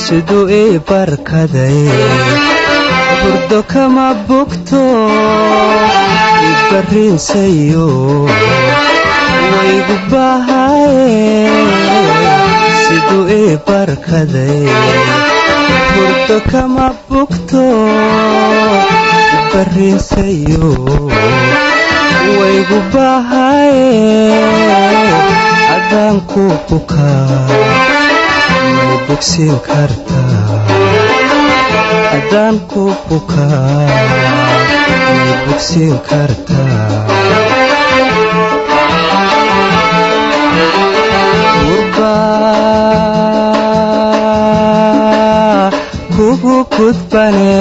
siduu ii barkaday burdo kama bogto ibarriinsayo waygu bahaye siduu ii barkaday burdo kama bogto ibarriinsayo waygu bahaye haddaan ku bukaa bogsin kartaa haddaan ku bukaa may bogsin kartaa gurbaa kugu gudbane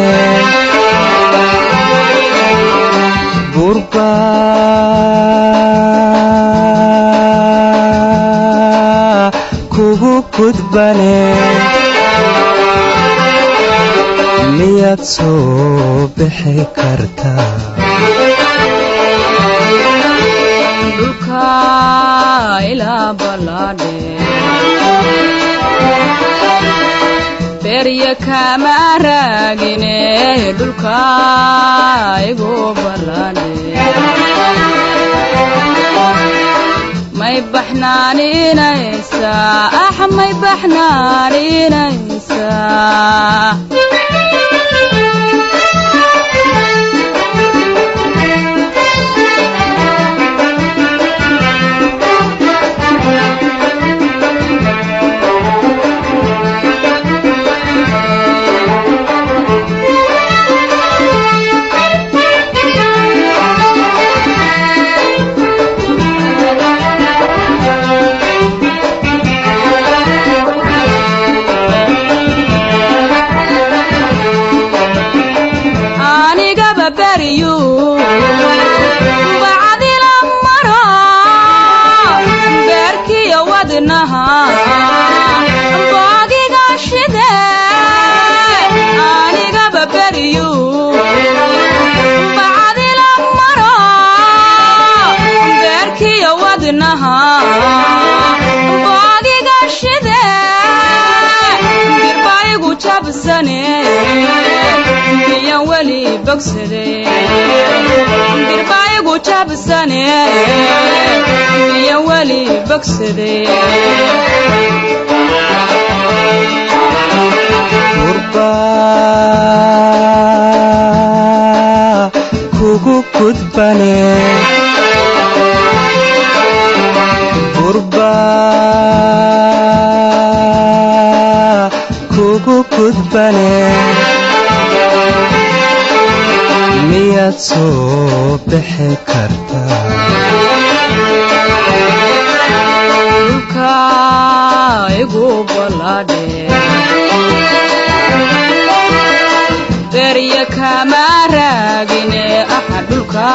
gurbaa kugu gudbane miyaad soo bixi kartaa dhulka ilaa ballaadhe berya kama raagine dhulka igu ballaadhe may baxnaaninaysaa may baxnaaninaysaa miyan weli bogsade dirbaayigu jabsane miyan weli bogsade gurbaa kugu gudbane gurbaa kugu gudbane miyaad soo bixi kartaa dhulka igu ballaadhe berya kama raagine dhulka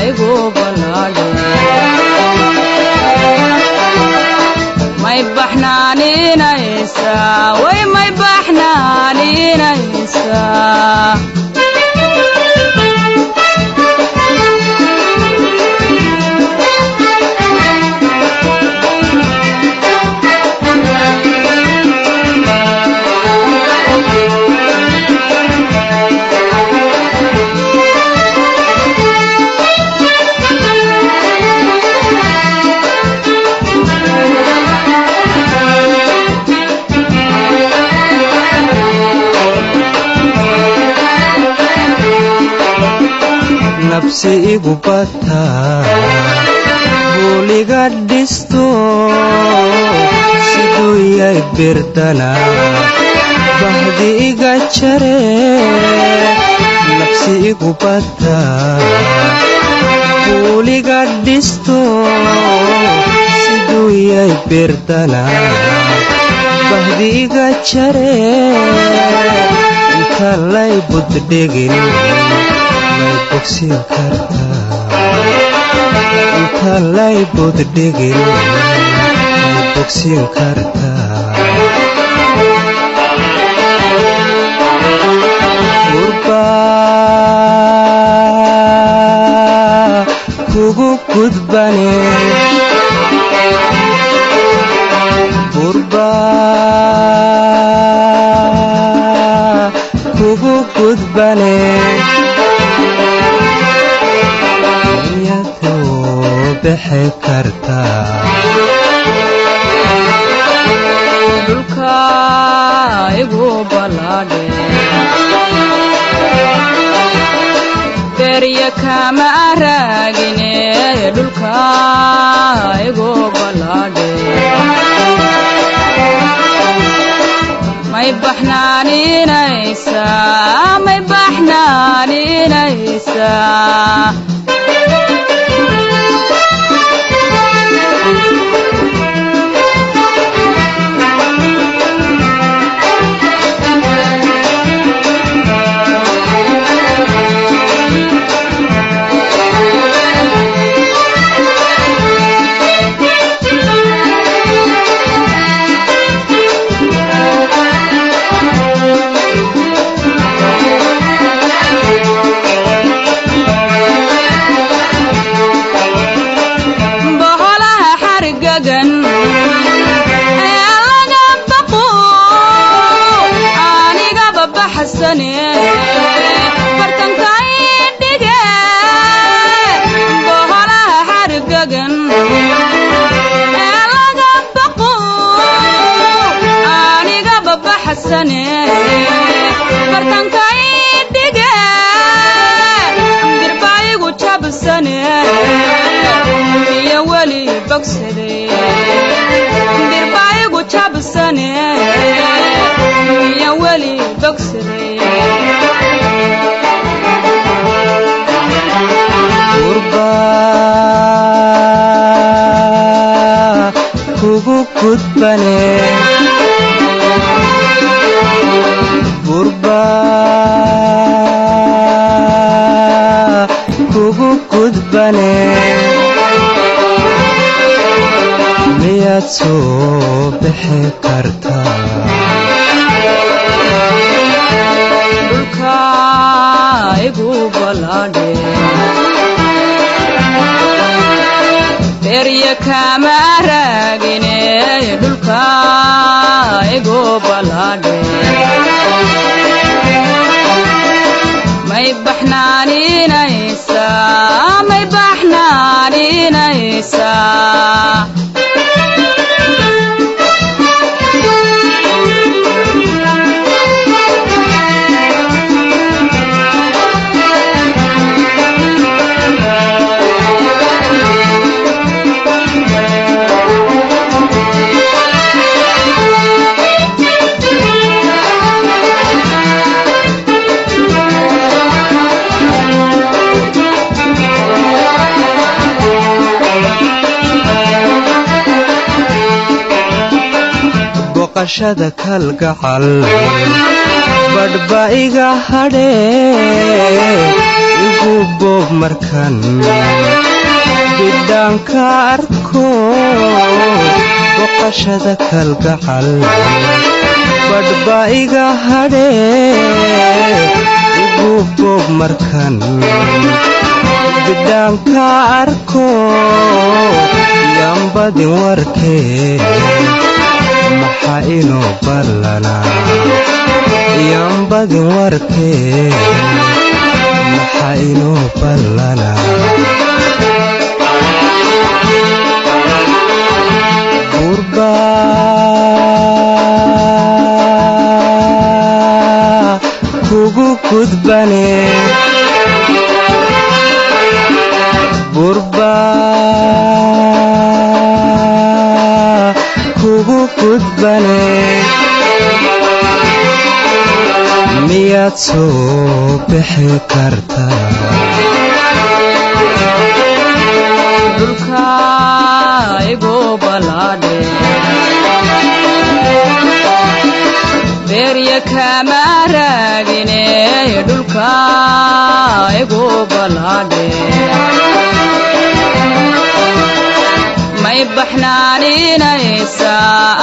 igu ballaadhe may baxnaaninaysaa way may baxnaaninaysaa nabsi igu bataa buuliga dhisto siduu yay birdana bahdi iga jare nabsi igu bataa buuliga dhisto siduu birdana bahdiga jare inta lay buddhigin may bogsin kartaa inta lay buddhigin may bogsin kartaa kugu gudbane burba kugu gudbane niyadoo bixi kartaa dhulka igu balaadhe berya kama raagine dhulka igu balaadhe may baxnaaninaysaa kugu gudbane burba kugu gudbane miyaad soo bixi kartaa dhulka igu balaadhe berya kama raagine dhulka igu balaadhe may baxnaaninaysaa boqashada kalgacal badhba iga hadhee igu boob markan bidhaanka arko boqashada kalgacal badhba iga hadhee igu boob markan bidhaanka arko yambadin warkee maxa inoo ballanaa yambadin warkee maxa inoo ballanaa burba kugu gudbane burba kugu gudbane miyaad soo bixi kartaa dhulka igu balaadhe berya kama raagine dhulka igu balaadhe may baxnaaninaysaa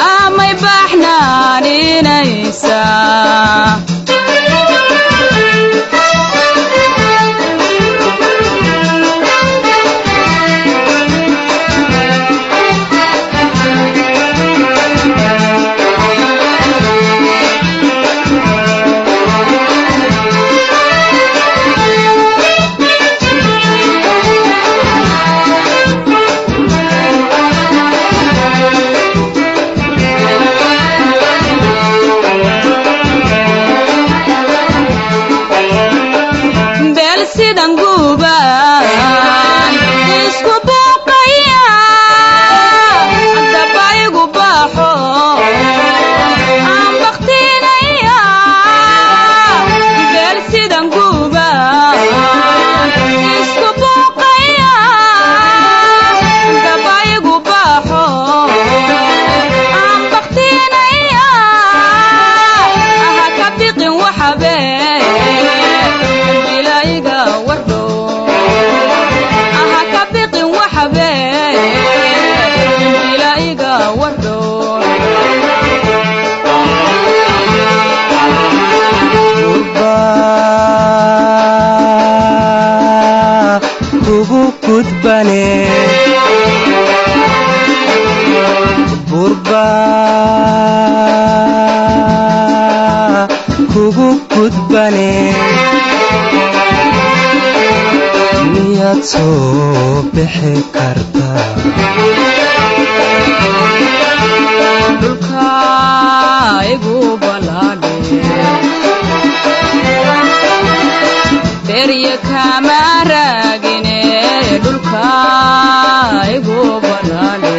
burba kugu gudbane miyaad soo bixi kartaa dhulka igu balaadhe berya kama raagine dhulka igu balaadhe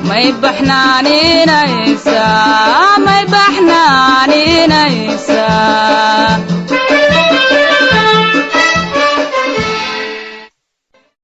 may baxnaaninaysaa